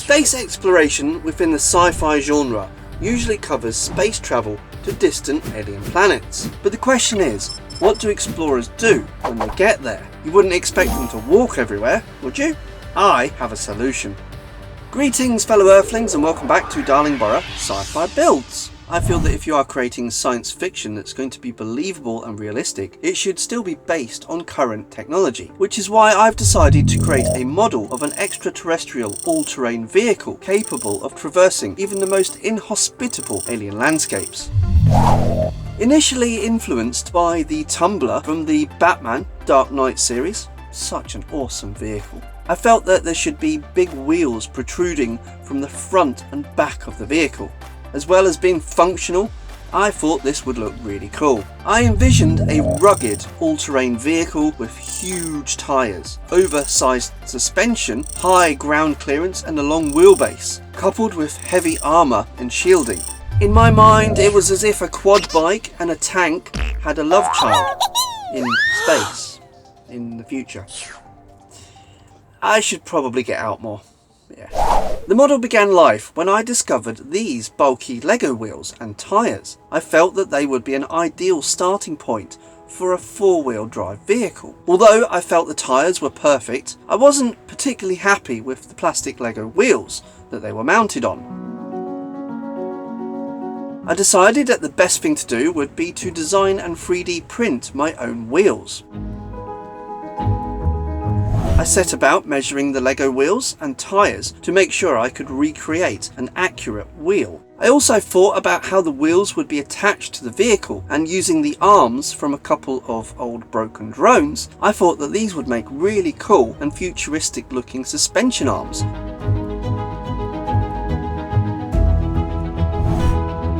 Space exploration within the sci-fi genre usually covers space travel to distant alien planets. But the question is, what do explorers do when they get there? You wouldn't expect them to walk everywhere, would you? I have a solution. Greetings fellow Earthlings and welcome back to Darlingbrough Sci-Fi Builds. I feel that if you are creating science fiction that's going to be believable and realistic, it should still be based on current technology, which is why I've decided to create a model of an extraterrestrial all-terrain vehicle capable of traversing even the most inhospitable alien landscapes. Initially influenced by the tumbler from the Batman Dark Knight series, such an awesome vehicle, I felt that there should be big wheels protruding from the front and back of the vehicle. As well as being functional, I thought this would look really cool. I envisioned a rugged all-terrain vehicle with huge tyres, oversized suspension, high ground clearance and a long wheelbase, coupled with heavy armour and shielding. In my mind, it was as if a quad bike and a tank had a love child in space in the future. I should probably get out more. Yeah. The model began life when I discovered these bulky Lego wheels and tyres. I felt that they would be an ideal starting point for a four-wheel drive vehicle. Although I felt the tyres were perfect, I wasn't particularly happy with the plastic Lego wheels that they were mounted on. I decided that the best thing to do would be to design and 3D print my own wheels. I set about measuring the Lego wheels and tyres to make sure I could recreate an accurate wheel. I also thought about how the wheels would be attached to the vehicle, and using the arms from a couple of old broken drones, I thought that these would make really cool and futuristic looking suspension arms.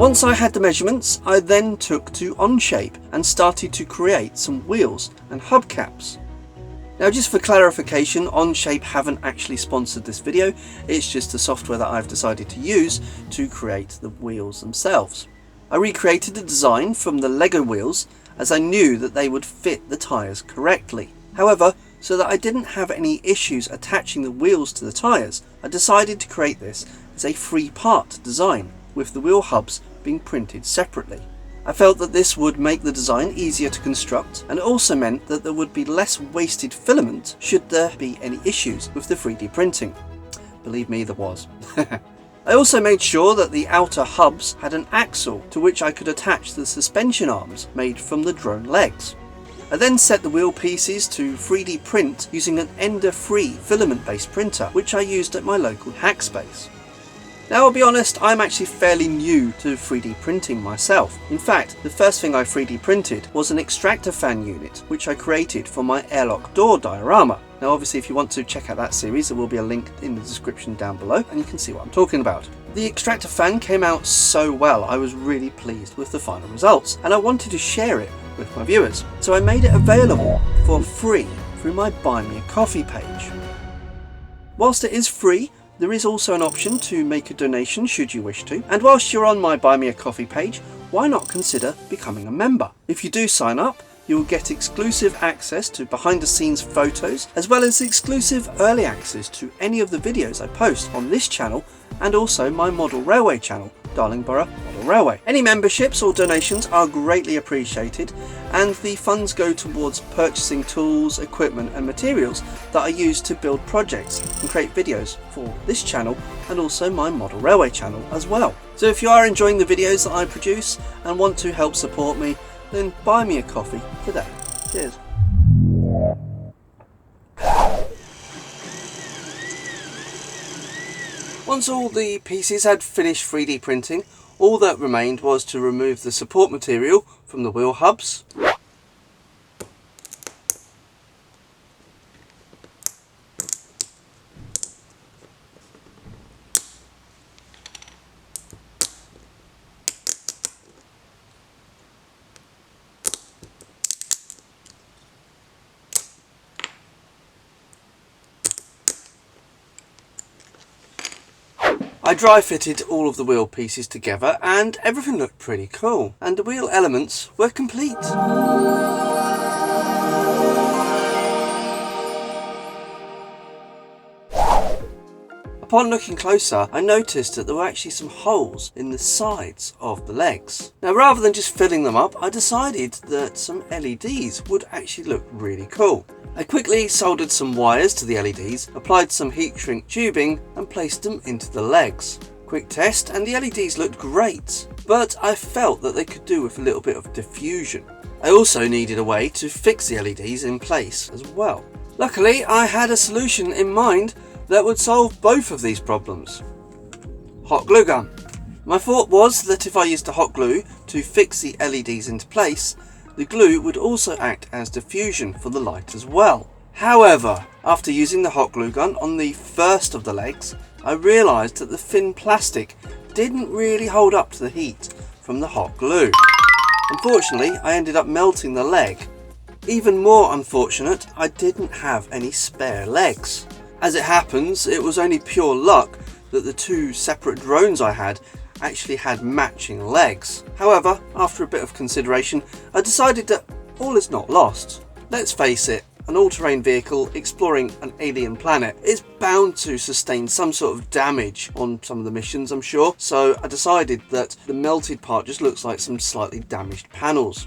Once I had the measurements, I then took to Onshape and started to create some wheels and hubcaps. Now just for clarification, Onshape haven't actually sponsored this video, it's just the software that I've decided to use to create the wheels themselves. I recreated the design from the Lego wheels as I knew that they would fit the tyres correctly. However, so that I didn't have any issues attaching the wheels to the tyres, I decided to create this as a 3-part design, with the wheel hubs being printed separately. I felt that this would make the design easier to construct, and it also meant that there would be less wasted filament should there be any issues with the 3D printing. Believe me, there was. I also made sure that the outer hubs had an axle to which I could attach the suspension arms made from the drone legs. I then set the wheel pieces to 3D print using an Ender-free filament-based printer, which I used at my local hackspace. Now I'll be honest, I'm actually fairly new to 3D printing myself. In fact, the first thing I 3D printed was an extractor fan unit, which I created for my airlock door diorama. Now obviously if you want to check out that series, there will be a link in the description down below and you can see what I'm talking about. The extractor fan came out so well, I was really pleased with the final results and I wanted to share it with my viewers. So I made it available for free through my Buy Me a Coffee page. Whilst it is free, there is also an option to make a donation should you wish to, and whilst you're on my Buy Me a Coffee page, why not consider becoming a member? If you do sign up, you will get exclusive access to behind the scenes photos, as well as exclusive early access to any of the videos I post on this channel and also my model railway channel, Darlingbrough Model Railway. Any memberships or donations are greatly appreciated, and the funds go towards purchasing tools, equipment and materials that I use to build projects and create videos for this channel and also my model railway channel as well. So if you are enjoying the videos that I produce and want to help support me, then buy me a coffee today. Cheers. Once all the pieces had finished 3D printing, all that remained was to remove the support material from the wheel hubs, I dry fitted all of the wheel pieces together and everything looked pretty cool, and the wheel elements were complete. Upon looking closer, I noticed that there were actually some holes in the sides of the legs. Now, rather than just filling them up, I decided that some LEDs would actually look really cool. I quickly soldered some wires to the LEDs, applied some heat shrink tubing and placed them into the legs. Quick test, and the LEDs looked great, but I felt that they could do with a little bit of diffusion. I also needed a way to fix the LEDs in place as well. Luckily, I had a solution in mind that would solve both of these problems. Hot glue gun. My thought was that if I used the hot glue to fix the LEDs into place, the glue would also act as diffusion for the light as well. However, after using the hot glue gun on the first of the legs, I realised that the thin plastic didn't really hold up to the heat from the hot glue. Unfortunately, I ended up melting the leg. Even more unfortunate, I didn't have any spare legs. As it happens, it was only pure luck that the two separate drones I had actually had matching legs. However, after a bit of consideration, I decided that all is not lost. Let's face it, an all-terrain vehicle exploring an alien planet is bound to sustain some sort of damage on some of the missions, I'm sure, so I decided that the melted part just looks like some slightly damaged panels.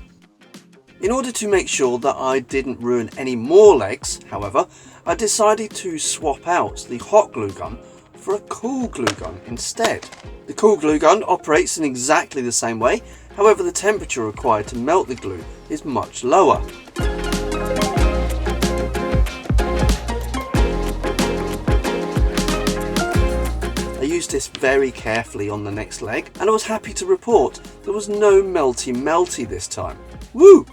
In order to make sure that I didn't ruin any more legs, however, I decided to swap out the hot glue gun for a cool glue gun instead. The cool glue gun operates in exactly the same way, however the temperature required to melt the glue is much lower. I used this very carefully on the next leg, and I was happy to report there was no melty this time. Woo!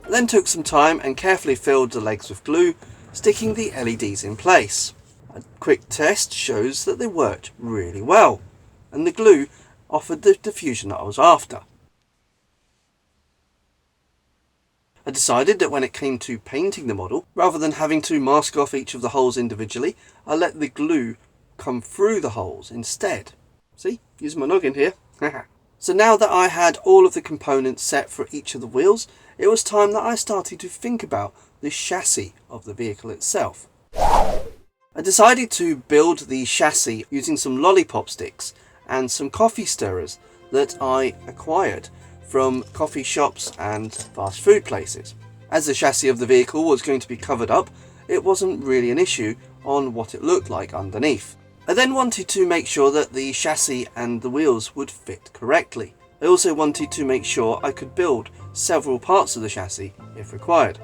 I then took some time and carefully filled the legs with glue, sticking the LEDs in place. A quick test shows that they worked really well, and the glue offered the diffusion that I was after. I decided that when it came to painting the model, rather than having to mask off each of the holes individually, I let the glue come through the holes instead. See, using my noggin here. So now that I had all of the components set for each of the wheels, it was time that I started to think about the chassis of the vehicle itself. I decided to build the chassis using some lollipop sticks and some coffee stirrers that I acquired from coffee shops and fast food places. As the chassis of the vehicle was going to be covered up, it wasn't really an issue on what it looked like underneath. I then wanted to make sure that the chassis and the wheels would fit correctly. I also wanted to make sure I could build several parts of the chassis if required.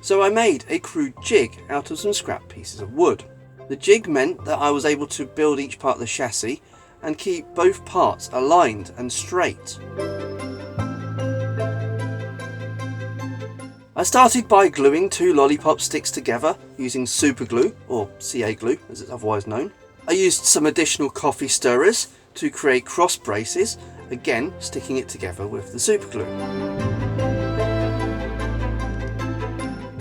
So I made a crude jig out of some scrap pieces of wood. The jig meant that I was able to build each part of the chassis and keep both parts aligned and straight. I started by gluing two lollipop sticks together using super glue, or CA glue as it's otherwise known. I used some additional coffee stirrers to create cross braces, again sticking it together with the super glue.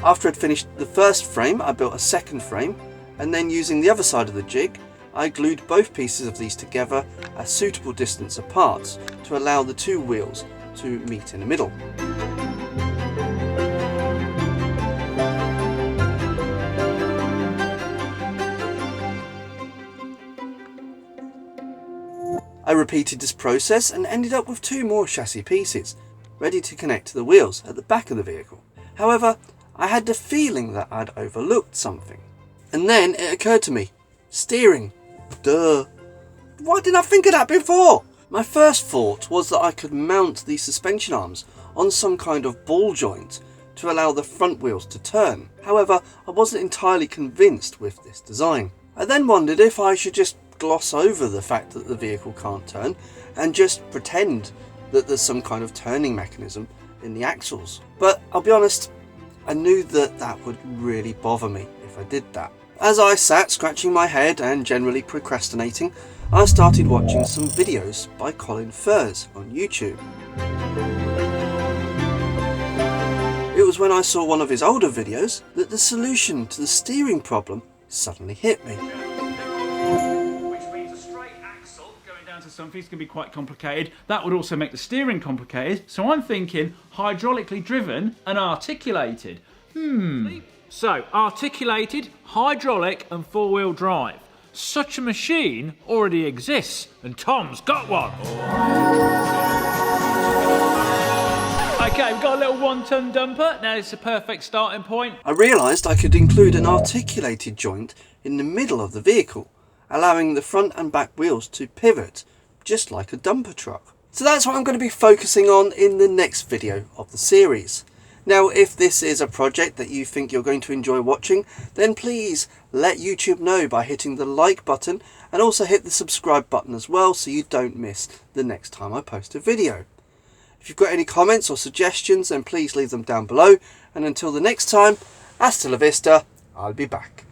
After I'd finished the first frame, I built a second frame, and then using the other side of the jig, I glued both pieces of these together a suitable distance apart to allow the two wheels to meet in the middle. I repeated this process and ended up with two more chassis pieces, ready to connect to the wheels at the back of the vehicle. However, I had the feeling that I'd overlooked something. And then it occurred to me, steering. Duh. Why didn't I think of that before? My first thought was that I could mount the suspension arms on some kind of ball joint to allow the front wheels to turn. However, I wasn't entirely convinced with this design. I then wondered if I should just gloss over the fact that the vehicle can't turn and just pretend that there's some kind of turning mechanism in the axles. But I'll be honest, I knew that that would really bother me if I did that. As I sat scratching my head and generally procrastinating, I started watching some videos by Colin Furze on YouTube. It was when I saw one of his older videos that the solution to the steering problem suddenly hit me. To something it's going to be quite complicated. That would also make the steering complicated. So I'm thinking hydraulically driven and articulated. So articulated, hydraulic and four-wheel drive. such a machine already exists, and Tom's got one. Okay, we've got a little 1-ton dumper. Now it's a perfect starting point. I realised I could include an articulated joint in the middle of the vehicle, allowing the front and back wheels to pivot, just like a dumper truck. So that's what I'm going to be focusing on in the next video of the series. Now, if this is a project that you think you're going to enjoy watching, then please let YouTube know by hitting the like button and also hit the subscribe button as well so you don't miss the next time I post a video. If you've got any comments or suggestions, then please leave them down below. And until the next time, hasta la vista, I'll be back.